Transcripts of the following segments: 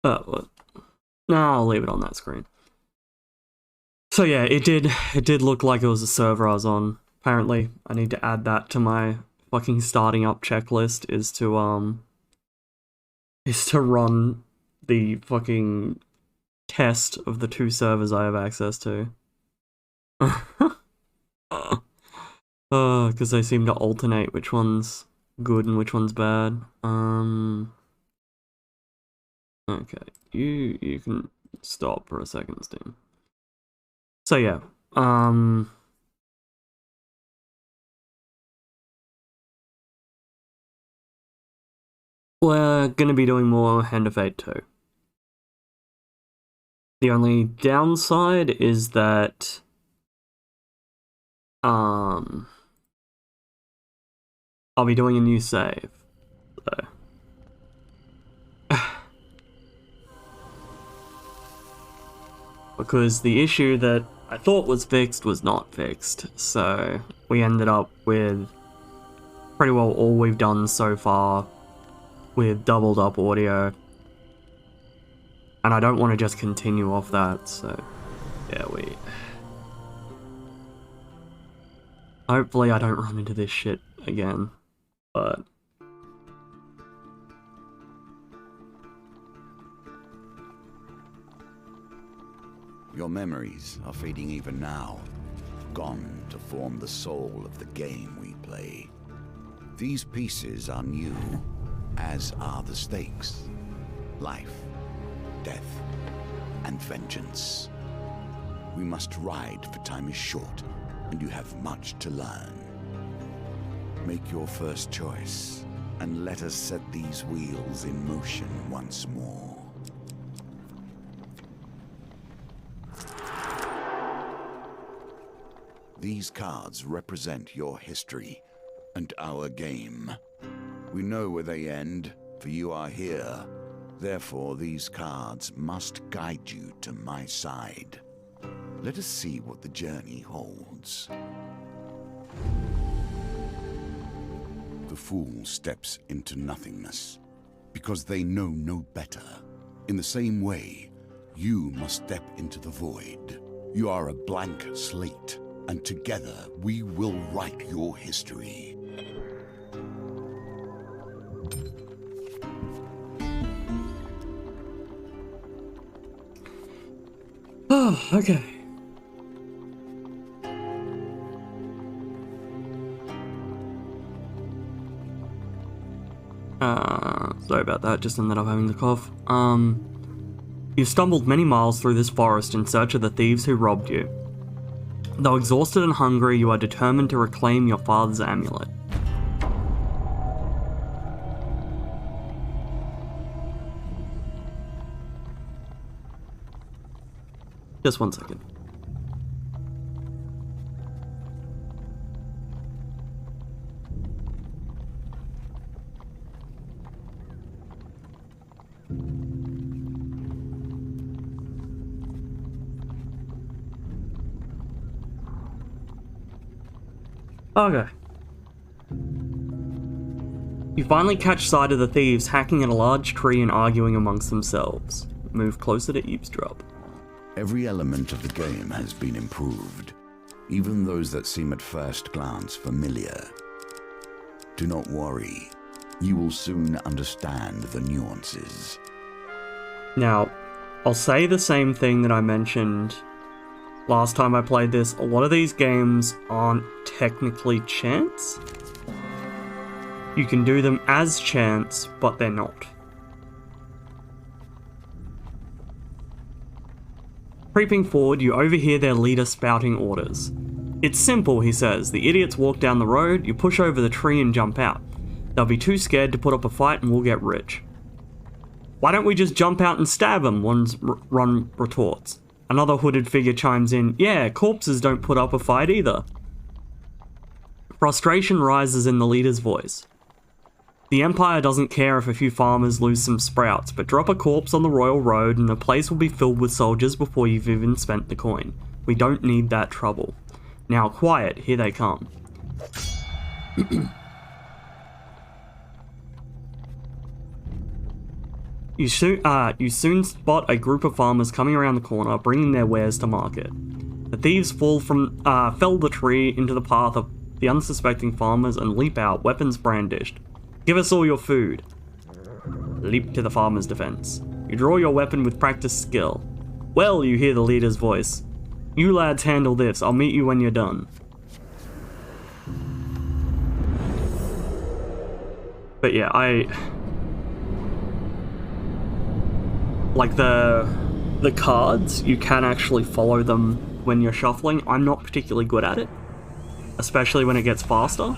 What? No, I'll leave it on that screen. So yeah, it did look like it was a server I was on. Apparently, I need to add that to my fucking starting up checklist is to run the fucking test of the two servers I have access to. Because they seem to alternate which one's good and which one's bad. Okay, you can stop for a second, Steam. So yeah, we're gonna be doing more Hand of Fate 2. The only downside is that I'll be doing a new save. So because the issue that I thought was fixed was not fixed, so we ended up with pretty well all we've done so far with doubled up audio. And I don't want to just continue off that, so yeah, hopefully I don't run into this shit again, but your memories are fading even now, gone to form the soul of the game we play. These pieces are new, as are the stakes. Life, death, and vengeance. We must ride, for time is short, and you have much to learn. Make your first choice, and let us set these wheels in motion once more. These cards represent your history and our game. We know where they end, for you are here. Therefore, these cards must guide you to my side. Let us see what the journey holds. The fool steps into nothingness, because they know no better. In the same way, you must step into the void. You are a blank slate, and together we will write your history. oh, okay. Sorry about that, just ended up having the cough. You've stumbled many miles through this forest in search of the thieves who robbed you. Though exhausted and hungry, you are determined to reclaim your father's amulet. Just 1 second. Okay. You finally catch sight of the thieves hacking at a large tree and arguing amongst themselves. Move closer to eavesdrop. Every element of the game has been improved, even those that seem at first glance familiar. Do not worry, you will soon understand the nuances. Now, I'll say the same thing that I mentioned last time I played this. A lot of these games aren't technically chance. You can do them as chance, but they're not. Creeping forward, you overhear their leader spouting orders. It's simple, he says. The idiots walk down the road, you push over the tree and jump out. They'll be too scared to put up a fight and we'll get rich. Why don't we just jump out and stab them? One retorts. Another hooded figure chimes in, yeah, corpses don't put up a fight either. Frustration rises in the leader's voice. The Empire doesn't care if a few farmers lose some sprouts, but drop a corpse on the royal road and the place will be filled with soldiers before you've even spent the coin. We don't need that trouble. Now quiet, here they come. You soon spot a group of farmers coming around the corner, bringing their wares to market. The thieves fell the tree into the path of the unsuspecting farmers and leap out, weapons brandished. Give us all your food. Leap to the farmer's defense. You draw your weapon with practiced skill. Well, you hear the leader's voice. You lads handle this, I'll meet you when you're done. But yeah, like the cards, you can actually follow them when you're shuffling. I'm not particularly good at it, especially when it gets faster.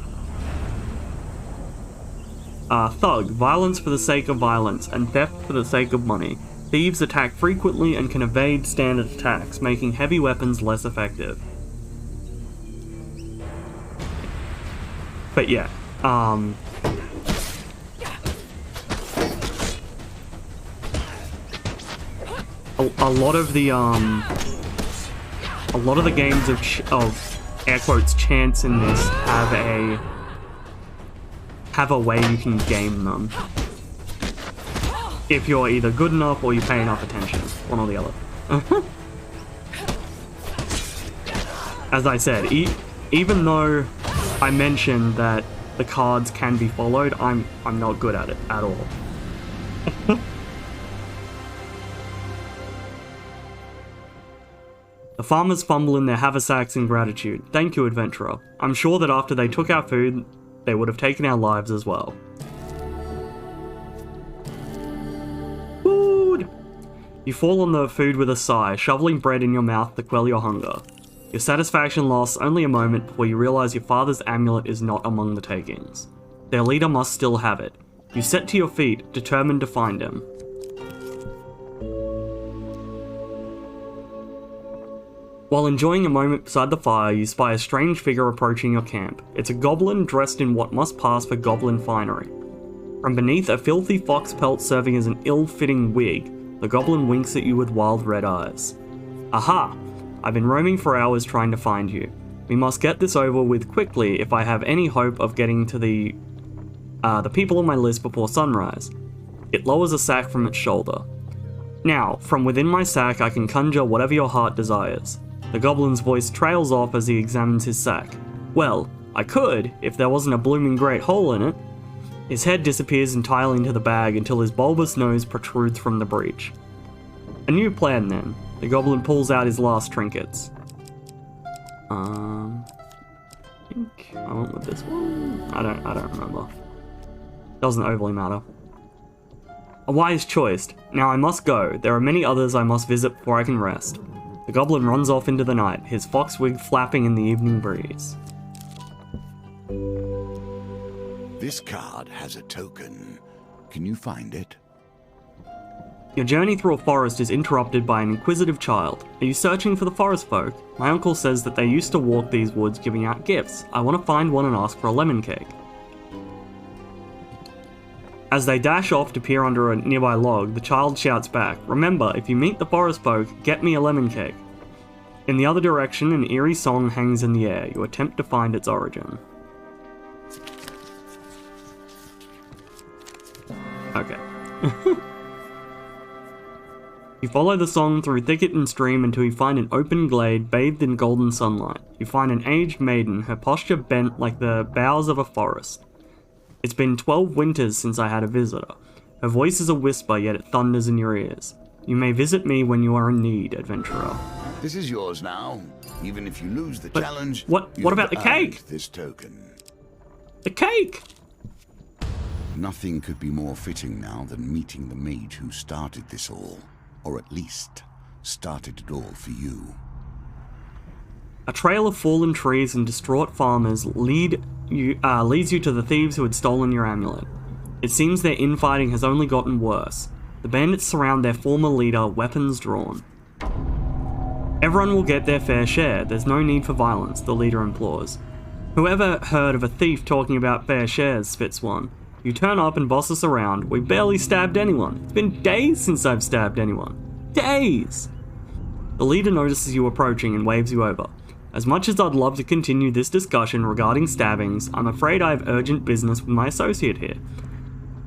Thug, violence for the sake of violence, and theft for the sake of money. Thieves attack frequently and can evade standard attacks, making heavy weapons less effective. But yeah, a lot of the games of air quotes chance in this have a way you can game them if you're either good enough or you pay enough attention, one or the other. As I said, even though I mentioned that the cards can be followed, I'm not good at it at all. The farmers fumble in their haversacks in gratitude. Thank you, adventurer. I'm sure that after they took our food, they would have taken our lives as well. Food! You fall on the food with a sigh, shoveling bread in your mouth to quell your hunger. Your satisfaction lasts only a moment before you realize your father's amulet is not among the takings. Their leader must still have it. You set to your feet, determined to find him. While enjoying a moment beside the fire, you spy a strange figure approaching your camp. It's a goblin dressed in what must pass for goblin finery. From beneath a filthy fox pelt serving as an ill-fitting wig, the goblin winks at you with wild red eyes. Aha! I've been roaming for hours trying to find you. We must get this over with quickly if I have any hope of getting to the people on my list before sunrise. It lowers a sack from its shoulder. Now, from within my sack I can conjure whatever your heart desires. The goblin's voice trails off as he examines his sack. Well, I could, if there wasn't a blooming great hole in it. His head disappears entirely into the bag until his bulbous nose protrudes from the breach. A new plan then. The goblin pulls out his last trinkets. I think I went with this one. I don't remember. Doesn't overly matter. A wise choice. Now I must go. There are many others I must visit before I can rest. The goblin runs off into the night, his fox wig flapping in the evening breeze. This card has a token. Can you find it? Your journey through a forest is interrupted by an inquisitive child. Are you searching for the forest folk? My uncle says that they used to walk these woods giving out gifts. I want to find one and ask for a lemon cake. As they dash off to peer under a nearby log, the child shouts back, remember, if you meet the forest folk, get me a lemon cake. In the other direction, an eerie song hangs in the air. You attempt to find its origin. Okay. You follow the song through thicket and stream until you find an open glade bathed in golden sunlight. You find an aged maiden, her posture bent like the boughs of a forest. It's been 12 winters since I had a visitor. Her voice is a whisper, yet it thunders in your ears. You may visit me when you are in need, adventurer. This is yours now. Even if you lose the challenge, what about the cake? This token. The cake! Nothing could be more fitting now than meeting the mage who started this all. Or at least, started it all for you. A trail of fallen trees and distraught farmers leads you to the thieves who had stolen your amulet. It seems their infighting has only gotten worse. The bandits surround their former leader, weapons drawn. Everyone will get their fair share. There's no need for violence, the leader implores. Whoever heard of a thief talking about fair shares, spits one. You turn up and boss us around. We barely stabbed anyone. It's been days since I've stabbed anyone. Days! The leader notices you approaching and waves you over. As much as I'd love to continue this discussion regarding stabbings, I'm afraid I have urgent business with my associate here.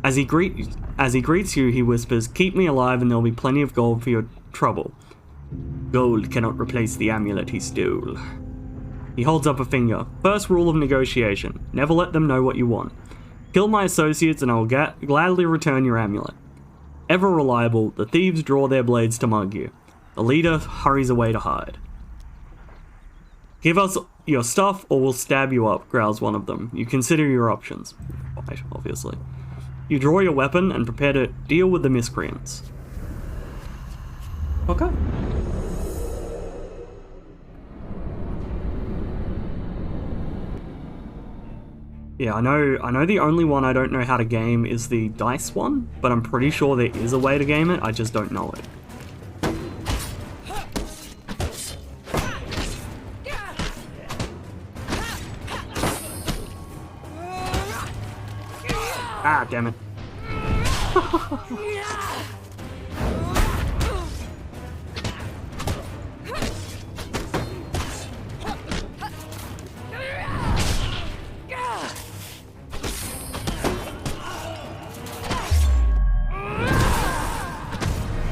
As he greets you, he whispers, "Keep me alive and there'll be plenty of gold for your trouble." Gold cannot replace the amulet he stole. He holds up a finger. First rule of negotiation: never let them know what you want. Kill my associates and I will gladly return your amulet. Ever reliable, the thieves draw their blades to mug you. The leader hurries away to hide. "Give us your stuff or we'll stab you up," growls one of them. You consider your options. Fight, obviously. You draw your weapon and prepare to deal with the miscreants. Okay. Yeah, I know the only one I don't know how to game is the dice one, but I'm pretty sure there is a way to game it, I just don't know it. Ah, damn it.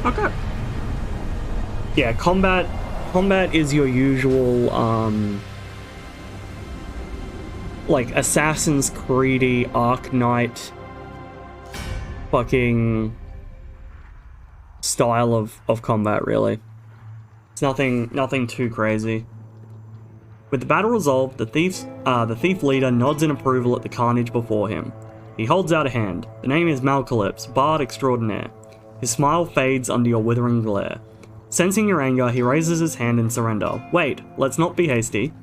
Okay. Yeah, combat is your usual, like Assassin's Creed-y, Ark Knight fucking style of combat, really. It's nothing too crazy. With the battle resolved, the thief leader nods in approval at the carnage before him. He holds out a hand. The name is Malcalypse, Bard Extraordinaire. His smile fades under your withering glare. Sensing your anger, he raises his hand in surrender. Wait, let's not be hasty.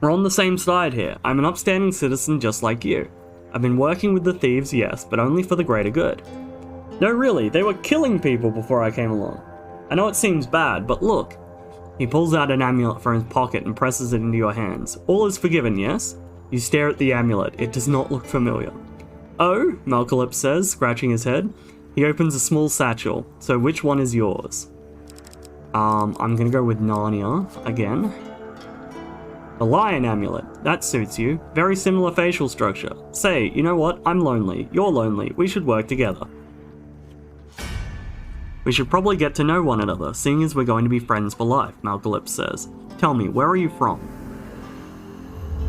We're on the same side here. I'm an upstanding citizen just like you. I've been working with the thieves, yes, but only for the greater good. No, really, they were killing people before I came along. I know it seems bad, but look. He pulls out an amulet from his pocket and presses it into your hands. All is forgiven, yes? You stare at the amulet. It does not look familiar. Oh, Malcalypse says, scratching his head. He opens a small satchel. So which one is yours? I'm gonna go with Narnia again. The lion amulet. That suits you. Very similar facial structure. Say, you know what? I'm lonely. You're lonely. We should work together. We should probably get to know one another, seeing as we're going to be friends for life, Malcalypse says. Tell me, where are you from?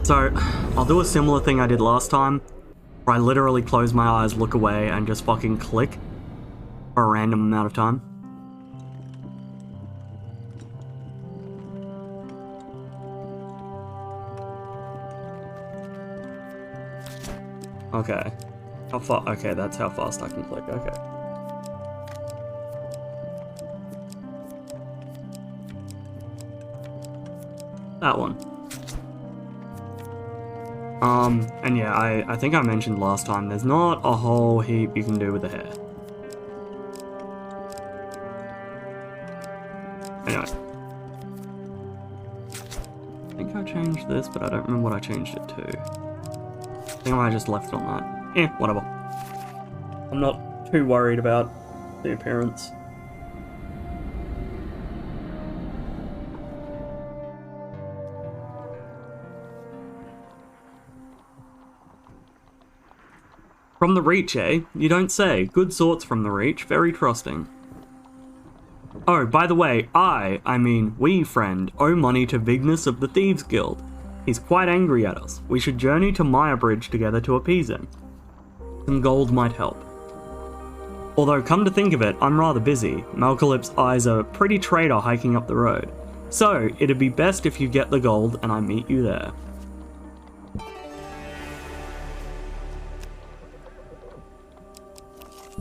So, I'll do a similar thing I did last time, where I literally close my eyes, look away, and just fucking click for a random amount of time. Okay. How far? Okay, that's how fast I can click. Okay. That one. And yeah, I think I mentioned last time, there's not a whole heap you can do with the hair. Anyway. I think I changed this, but I don't remember what I changed it to. I think I might have just left it on that. Eh, whatever. I'm not too worried about the appearance. From the Reach, eh? You don't say. Good sorts from the Reach, very trusting. Oh, by the way, I mean we, friend, owe money to Vignis of the Thieves Guild. He's quite angry at us. We should journey to Meyrbridge together to appease him. Some gold might help. Although, come to think of it, I'm rather busy. Malcalypse eyes a pretty trader hiking up the road. So, it'd be best if you get the gold and I meet you there.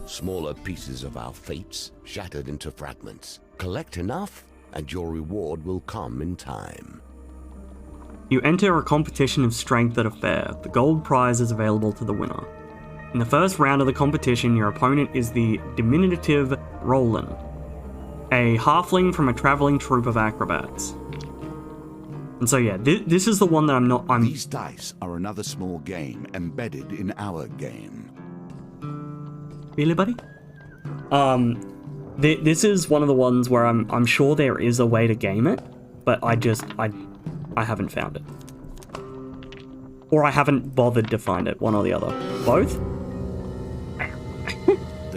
Smaller pieces of our fates shattered into fragments. Collect enough, and your reward will come in time. You enter a competition of strength at a fair. The gold prize is available to the winner. In the first round of the competition, your opponent is the diminutive Roland, a halfling from a traveling troupe of acrobats. And so yeah, this is the one that These dice are another small game embedded in our game. Really, buddy? This is one of the ones where I'm sure there is a way to game it, but I haven't found it. Or I haven't bothered to find it, one or the other. Both?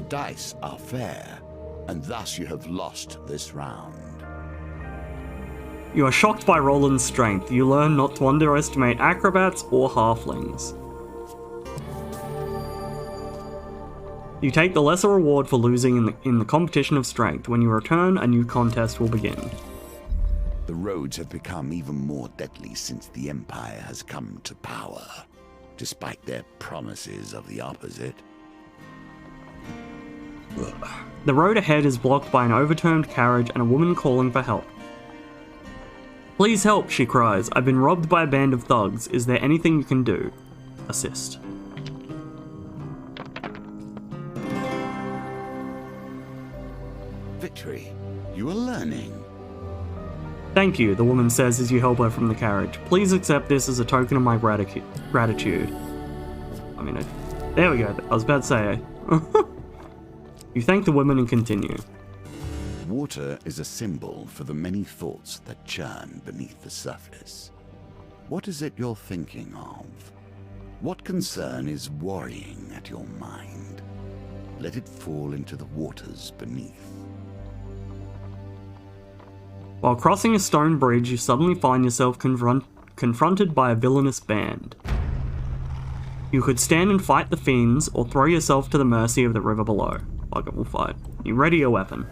dice are fair, and thus you have lost this round. You are shocked by Roland's strength. You learn not to underestimate acrobats or halflings. You take the lesser reward for losing in the competition of strength. When you return, a new contest will begin. The roads have become even more deadly since the Empire has come to power, despite their promises of the opposite. The road ahead is blocked by an overturned carriage and a woman calling for help. Please help, she cries. I've been robbed by a band of thugs. Is there anything you can do? Assist. Victory, you are learning. Thank you, the woman says as you help her from the carriage. Please accept this as a token of my gratitude. I mean, there we go. I was about to say. You thank the woman and continue. Water is a symbol for the many thoughts that churn beneath the surface. What is it you're thinking of? What concern is worrying at your mind? Let it fall into the waters beneath. While crossing a stone bridge, you suddenly find yourself confronted by a villainous band. You could stand and fight the fiends, or throw yourself to the mercy of the river below. Fuck it, we'll fight. You ready your weapon.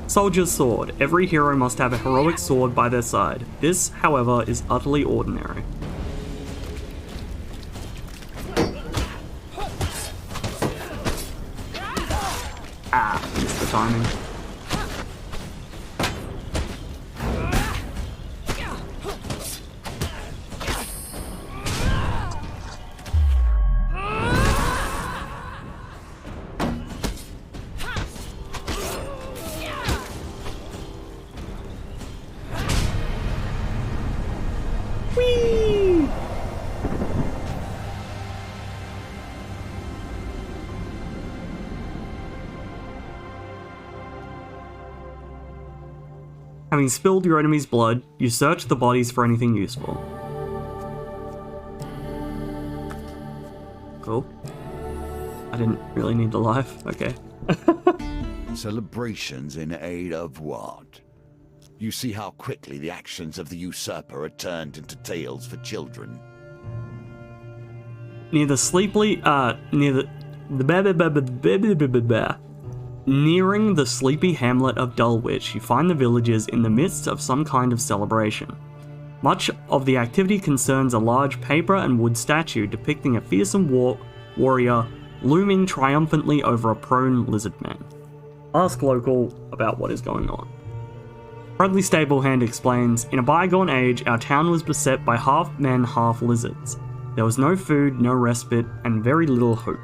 Soldier's sword. Every hero must have a heroic sword by their side. This, however, is utterly ordinary. Ah, missed the timing. Having spilled your enemy's blood, you search the bodies for anything useful. Cool. I didn't really need the life. Okay. Celebrations in aid of what? You see how quickly the actions of the usurper are turned into tales for children. Near the Nearing the sleepy hamlet of Dulwich, you find the villagers in the midst of some kind of celebration. Much of the activity concerns a large paper and wood statue depicting a fearsome warrior looming triumphantly over a prone lizard man. Ask local about what is going on. Bradley Stablehand explains, in a bygone age, our town was beset by half men, half lizards. There was no food, no respite, and very little hope.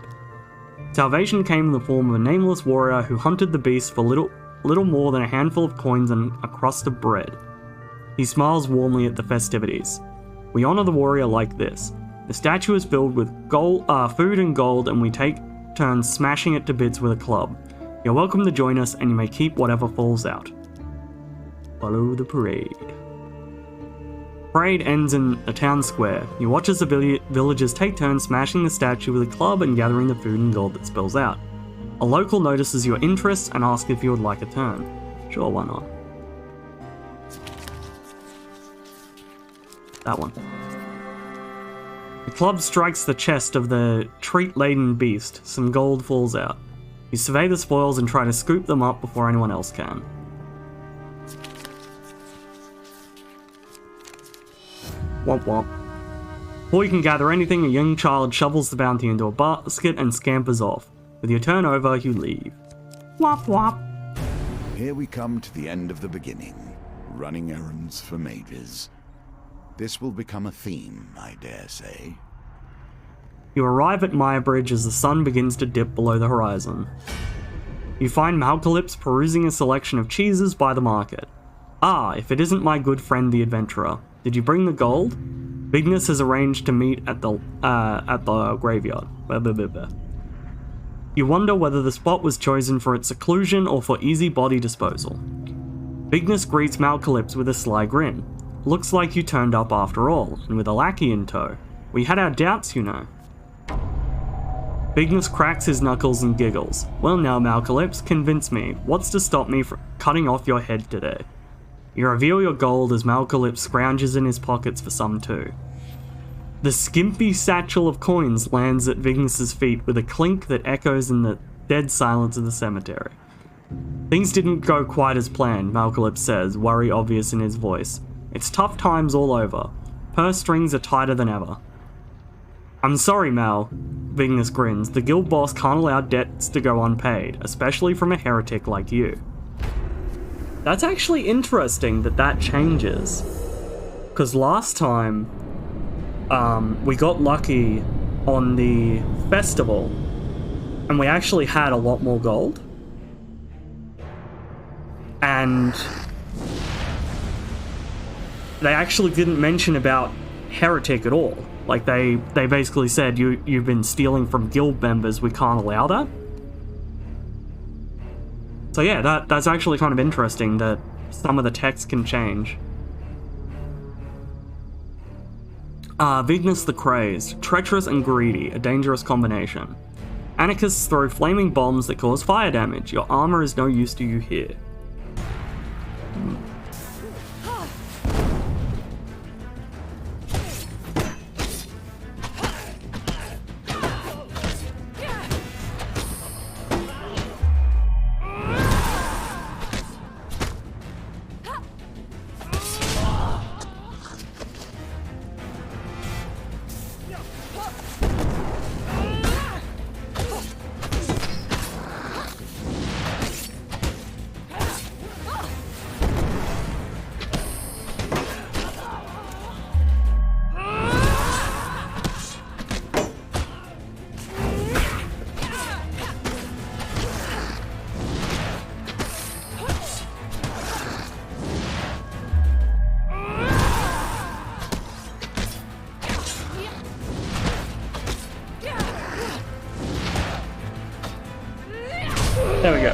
Salvation came in the form of a nameless warrior who hunted the beast for little more than a handful of coins and a crust of bread. He smiles warmly at the festivities. We honor the warrior like this. The statue is filled with food and gold, and we take turns smashing it to bits with a club. You're welcome to join us, and you may keep whatever falls out. Follow the parade. Parade ends in a town square. You watch as the villagers take turns smashing the statue with a club and gathering the food and gold that spills out. A local notices your interest and asks if you would like a turn. Sure, why not? That one. The club strikes the chest of the treat-laden beast. Some gold falls out. You survey the spoils and try to scoop them up before anyone else can. Womp womp. Before you can gather anything, a young child shovels the bounty into a basket and scampers off. With your turn over, you leave. Womp womp. Here we come to the end of the beginning. Running errands for mages. This will become a theme, I dare say. You arrive at Myrebridge as the sun begins to dip below the horizon. You find Malcalypse perusing a selection of cheeses by the market. Ah, if it isn't my good friend the adventurer. Did you bring the gold? Bigness has arranged to meet at the graveyard. Blah, blah, blah, blah. You wonder whether the spot was chosen for its seclusion or for easy body disposal. Bigness greets Malcalypse with a sly grin. Looks like you turned up after all, and with a lackey in tow. We had our doubts, you know. Bigness cracks his knuckles and giggles. Well now, Malcalypse, convince me. What's to stop me from cutting off your head today? You reveal your gold as Malcalypse scrounges in his pockets for some too. The skimpy satchel of coins lands at Bigness's feet with a clink that echoes in the dead silence of the cemetery. Things didn't go quite as planned, Malcalypse says, worry obvious in his voice. It's tough times all over. Purse strings are tighter than ever. I'm sorry, Mal. Bigness grins. The guild boss can't allow debts to go unpaid, especially from a heretic like you. That's actually interesting that changes. Because last time, we got lucky on the festival, and we actually had a lot more gold. And they actually didn't mention about heretic at all. Like, they basically said, you've been stealing from guild members, we can't allow that. So yeah, that's actually kind of interesting that some of the text can change. Bigness the Crazed. Treacherous and greedy, a dangerous combination. Anarchists throw flaming bombs that cause fire damage. Your armor is no use to you here. There we go.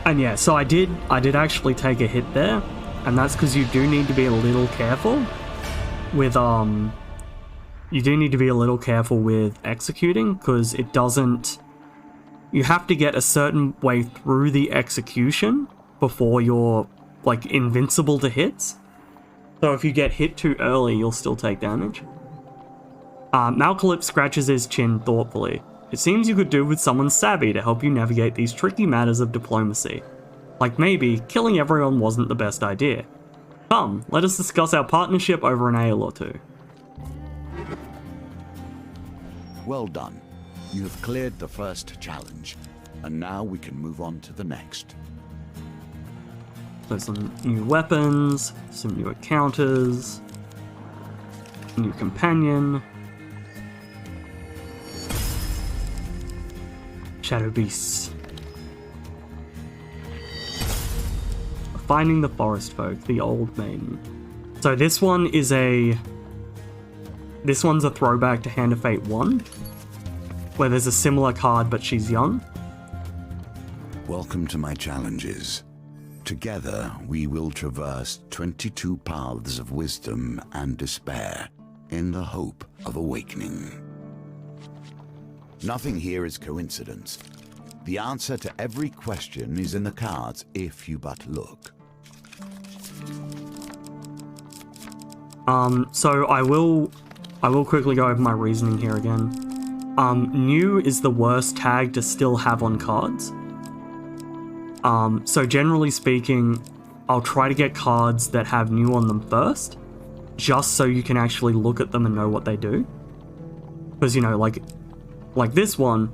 And yeah, so I did actually take a hit there, and that's because you do need to be a little careful with executing, because it doesn't, you have to get a certain way through the execution before you're like invincible to hits. So if you get hit too early, you'll still take damage. Malcalypse scratches his chin thoughtfully. It seems you could do with someone savvy to help you navigate these tricky matters of diplomacy. Like maybe killing everyone wasn't the best idea. Come, let us discuss our partnership over an ale or two. Well done. You have cleared the first challenge, and now we can move on to the next. So some new weapons, some new encounters, new companion. Shadow Beasts. Finding the Forest Folk, the Old Maiden. So this one's a throwback to Hand of Fate 1, where there's a similar card but she's young. Welcome to my challenges. Together we will traverse 22 paths of wisdom and despair in the hope of awakening. Nothing here is coincidence. The answer to every question is in the cards if you but look. So I will quickly go over my reasoning here again. New is the worst tag to still have on cards. So generally speaking, I'll try to get cards that have new on them first, just so you can actually look at them and know what they do. Because, you know, like this one,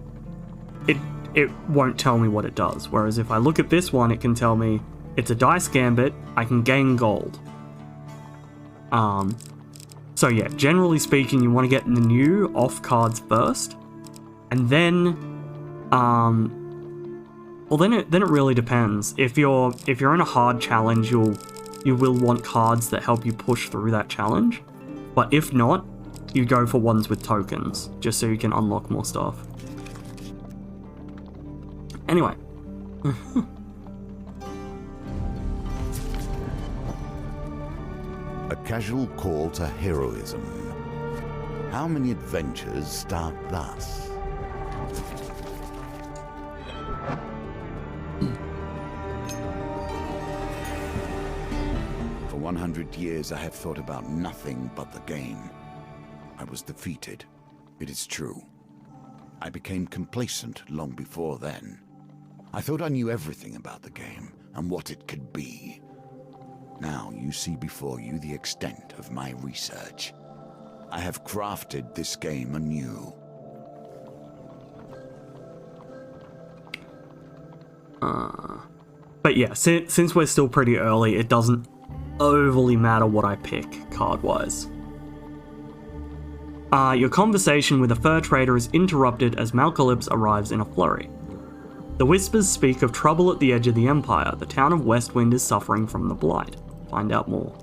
it won't tell me what it does. Whereas if I look at this one, it can tell me it's a dice gambit, I can gain gold. So yeah, generally speaking, you want to get the new off cards first, and then, Well, then it really depends. If you're in a hard challenge, you will want cards that help you push through that challenge. But if not, you go for ones with tokens, just so you can unlock more stuff. Anyway. A casual call to heroism. How many adventures start thus? For 100 years I have thought about nothing but the game. I was defeated. It is true. I became complacent long before then. I thought I knew everything about the game and what it could be. Now you see before you the extent of my research. I have crafted this game anew. But yeah, since we're still pretty early, it doesn't overly matter what I pick card-wise. Your conversation with a fur trader is interrupted as Malcalypse arrives in a flurry. The whispers speak of trouble at the edge of the Empire. The town of Westwind is suffering from the Blight. Find out more.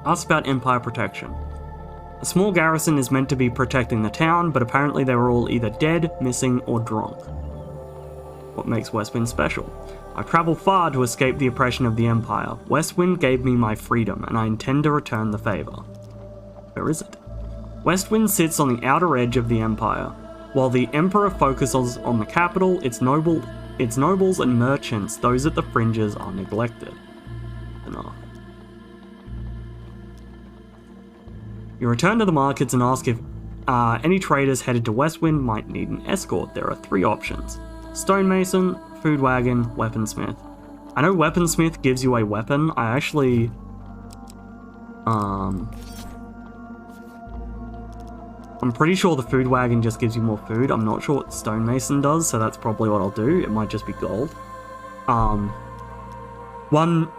Ask about Empire protection. A small garrison is meant to be protecting the town, but apparently they were all either dead, missing, or drunk. What makes Westwind special? I travel far to escape the oppression of the Empire. Westwind gave me my freedom, and I intend to return the favor. Where is it? Westwind sits on the outer edge of the Empire. While the Emperor focuses on the capital, its nobles and merchants, those at the fringes, are neglected. Enough. You return to the markets and ask if any traders headed to Westwind might need an escort. There are 3 options. Stonemason, Food Wagon, Weaponsmith. I know Weaponsmith gives you a weapon. I actually... I'm pretty sure the Food Wagon just gives you more food. I'm not sure what Stonemason does, so that's probably what I'll do. It might just be gold. One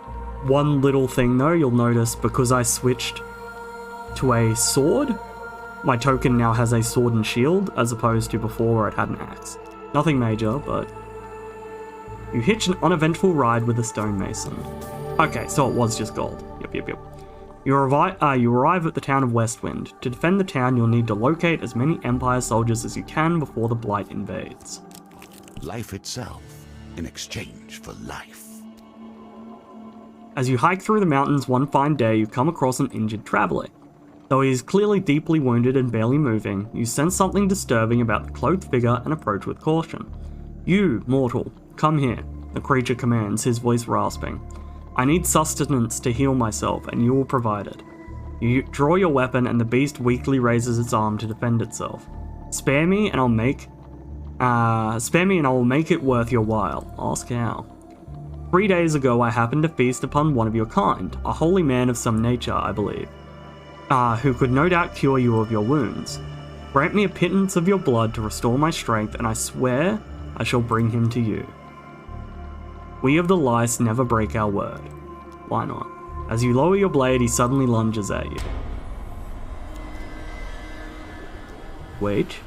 little thing though, you'll notice, because I switched to a sword, my token now has a sword and shield, as opposed to before where it had an axe. Nothing major, but... You hitch an uneventful ride with a stonemason. Okay, so it was just gold. Yep. You arrive at the town of Westwind. To defend the town, you'll need to locate as many Empire soldiers as you can before the Blight invades. Life itself, in exchange for life. As you hike through the mountains one fine day, you come across an injured traveler. Though he is clearly deeply wounded and barely moving, you sense something disturbing about the cloaked figure and approach with caution. You, mortal, come here, the creature commands, his voice rasping. I need sustenance to heal myself, and you will provide it. You draw your weapon, and the beast weakly raises its arm to defend itself. Spare me, and I will make it worth your while. Ask how. 3 days ago, I happened to feast upon one of your kind, a holy man of some nature, I believe, who could no doubt cure you of your wounds. Grant me a pittance of your blood to restore my strength, and I swear I shall bring him to you. We of the Lice never break our word. Why not? As you lower your blade, he suddenly lunges at you. Wait.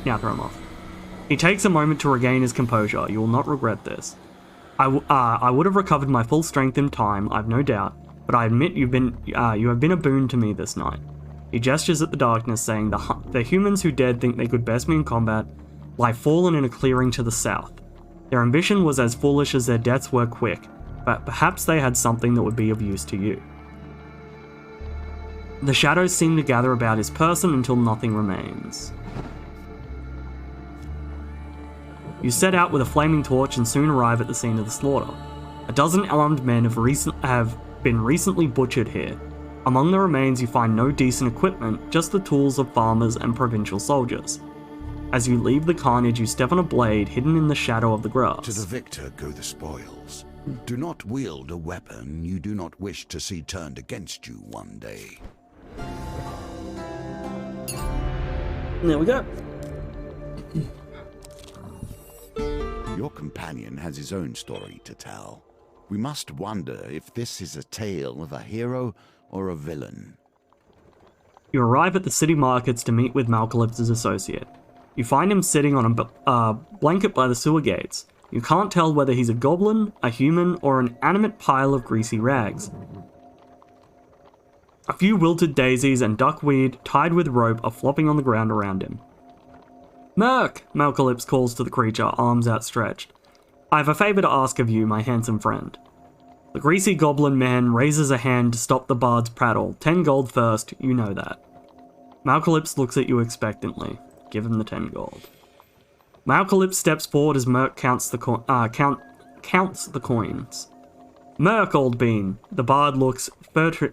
Now throw him off. He takes a moment to regain his composure. You will not regret this. I would have recovered my full strength in time, I've no doubt, but I admit you have been a boon to me this night. He gestures at the darkness, saying, the humans who dared think they could best me in combat lie fallen in a clearing to the south. Their ambition was as foolish as their deaths were quick, but perhaps they had something that would be of use to you. The shadows seem to gather about his person until nothing remains. You set out with a flaming torch and soon arrive at the scene of the slaughter. A dozen armed men have been recently butchered here. Among the remains you find no decent equipment, just the tools of farmers and provincial soldiers. As you leave the carnage, you step on a blade hidden in the shadow of the grass. To the victor go the spoils. Do not wield a weapon you do not wish to see turned against you one day. There we go. Your companion has his own story to tell. We must wonder if this is a tale of a hero or a villain. You arrive at the city markets to meet with Malcalypse's associate. You find him sitting on a blanket by the sewer gates. You can't tell whether he's a goblin, a human, or an animate pile of greasy rags. A few wilted daisies and duckweed tied with rope are flopping on the ground around him. "Merc!" Malcalypse calls to the creature, arms outstretched. "I have a favour to ask of you, my handsome friend." The greasy goblin man raises a hand to stop the bard's prattle. 10 gold first, you know that. Malcalypse looks at you expectantly. Give him the 10 gold. Malcalypse steps forward as Merc counts the coins. "Merc, old bean." The bard looks furtively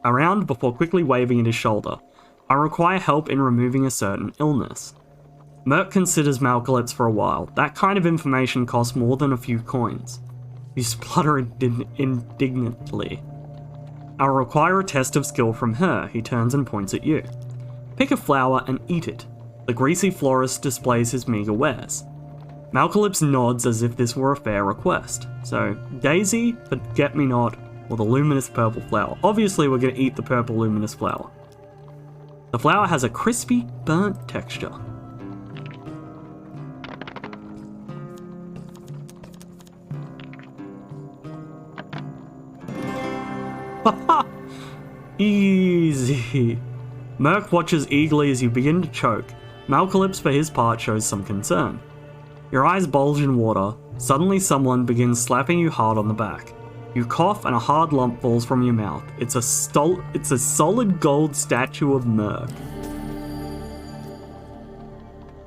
around before quickly waving at his shoulder. "I require help in removing a certain illness." Merc considers Malcalypse for a while. That kind of information costs more than a few coins. You splutter indignantly. "I'll require a test of skill from her." He turns and points at you. "Pick a flower and eat it." The greasy florist displays his meager wares. Malcalypse nods as if this were a fair request. So, daisy, forget-me-not, or the luminous purple flower. Obviously we're going to eat the purple luminous flower. The flower has a crispy, burnt texture. Easy. Merc watches eagerly as you begin to choke. Malcalypse, for his part, shows some concern. Your eyes bulge in water. Suddenly someone begins slapping you hard on the back. You cough and a hard lump falls from your mouth. It's a solid gold statue of Merc.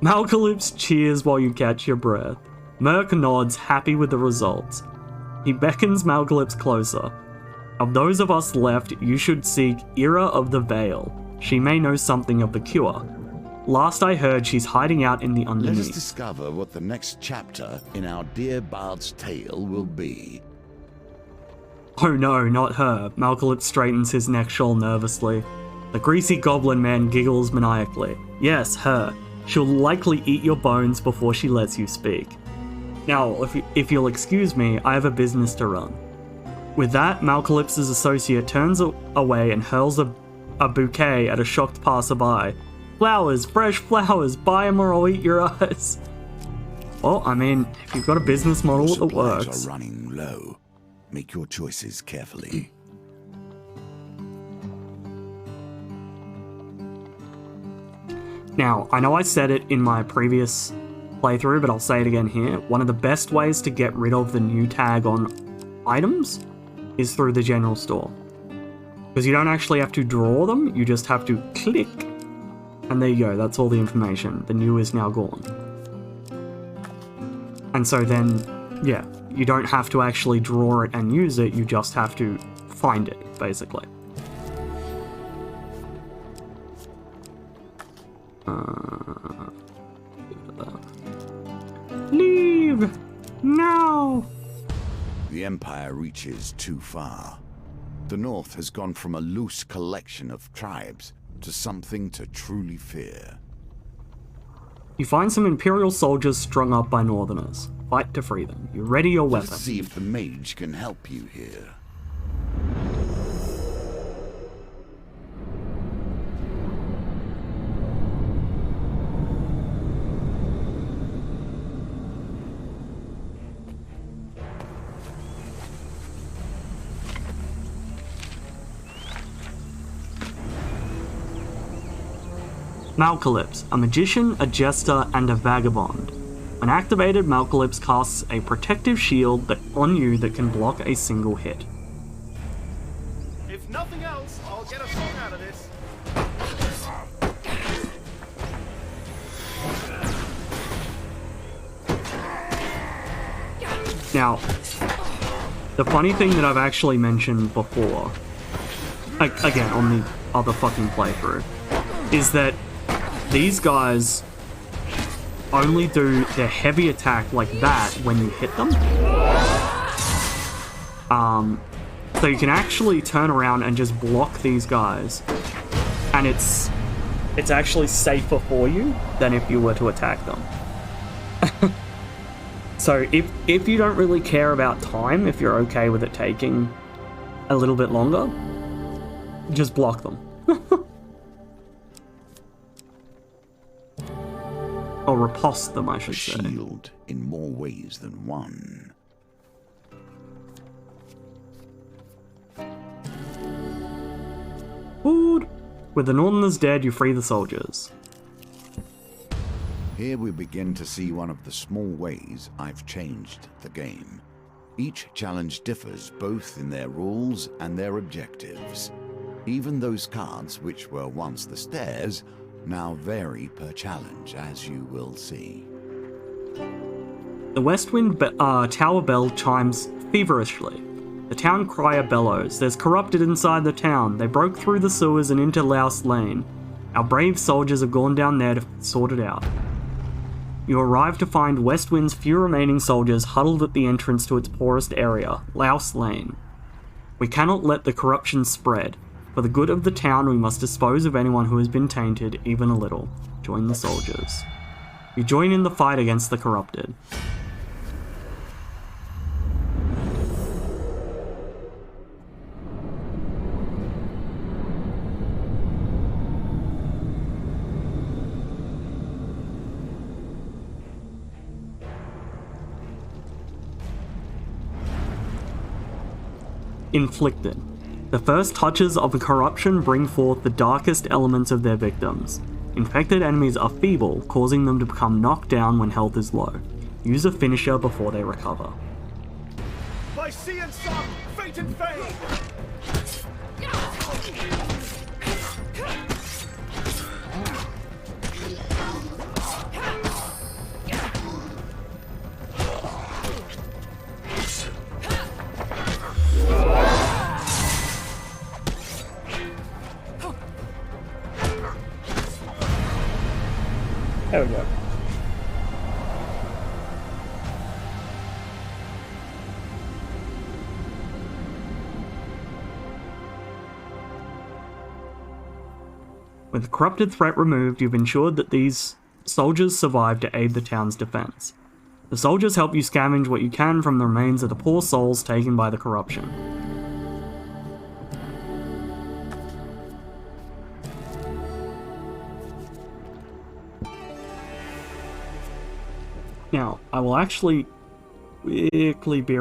Malcalypse cheers while you catch your breath. Merc nods, happy with the results. He beckons Malcalypse closer. "Of those of us left, you should seek Ira of the Vale. She may know something of the cure. Last I heard, she's hiding out in the underneath." Let us discover what the next chapter in our dear bard's tale will be. "Oh no, not her." Malcalypse straightens his neck shawl nervously. The greasy goblin man giggles maniacally. "Yes, her. She'll likely eat your bones before she lets you speak. Now, if you'll excuse me, I have a business to run." With that, Malcalypse's associate turns away and hurls a bouquet at a shocked passerby. "Flowers, fresh flowers, buy 'em or I'll eat your eyes." Well, I mean, if you've got a business model that Supplies works. are running low. Make your choices carefully. Now, I know I said it in my previous playthrough, but I'll say it again here. One of the best ways to get rid of the new tag on items is through the general store. Because you don't actually have to draw them, you just have to click. And there you go, that's all the information. The new is now gone. And so then, yeah, you don't have to actually draw it and use it, you just have to find it, basically. Leave! Now! The Empire reaches too far. The North has gone from a loose collection of tribes to something to truly fear. You find some Imperial soldiers strung up by Northerners. Fight to free them. You ready your weapon. Let's see if the mage can help you here. Malcalypse, a magician, a jester, and a vagabond. When activated, Malcalypse casts a protective shield on you that can block a single hit. If nothing else, I'll get a song out of this. Now, the funny thing that I've actually mentioned before, again on the other fucking playthrough, is that these guys only do their heavy attack like that when you hit them. So you can actually turn around and just block these guys, and it's actually safer for you than if you were to attack them. So if you don't really care about time, if you're okay with it taking a little bit longer, Just block them. Or riposte them, I A should say. shield in more ways than one. Food. With the Northerners dead, you free the soldiers. Here we begin to see one of the small ways I've changed the game. Each challenge differs both in their rules and their objectives. Even those cards which were once the stairs now vary per challenge, as you will see. The Westwind Tower bell chimes feverishly. The town crier bellows. There's corrupted inside the town. They broke through the sewers and into Louse Lane. Our brave soldiers have gone down there to sort it out. You arrive to find Westwind's few remaining soldiers huddled at the entrance to its poorest area, Louse Lane. We cannot let the corruption spread. For the good of the town, we must dispose of anyone who has been tainted, even a little. Join the soldiers. You join in the fight against the corrupted. Inflicted. The first touches of the corruption bring forth the darkest elements of their victims. Infected enemies are feeble, causing them to become knocked down when health is low. Use a finisher before they recover. By sea and sun, fate and fame! There we go. With the corrupted threat removed, you've ensured that these soldiers survive to aid the town's defense. The soldiers help you scavenge what you can from the remains of the poor souls taken by the corruption. Now, I will actually quickly be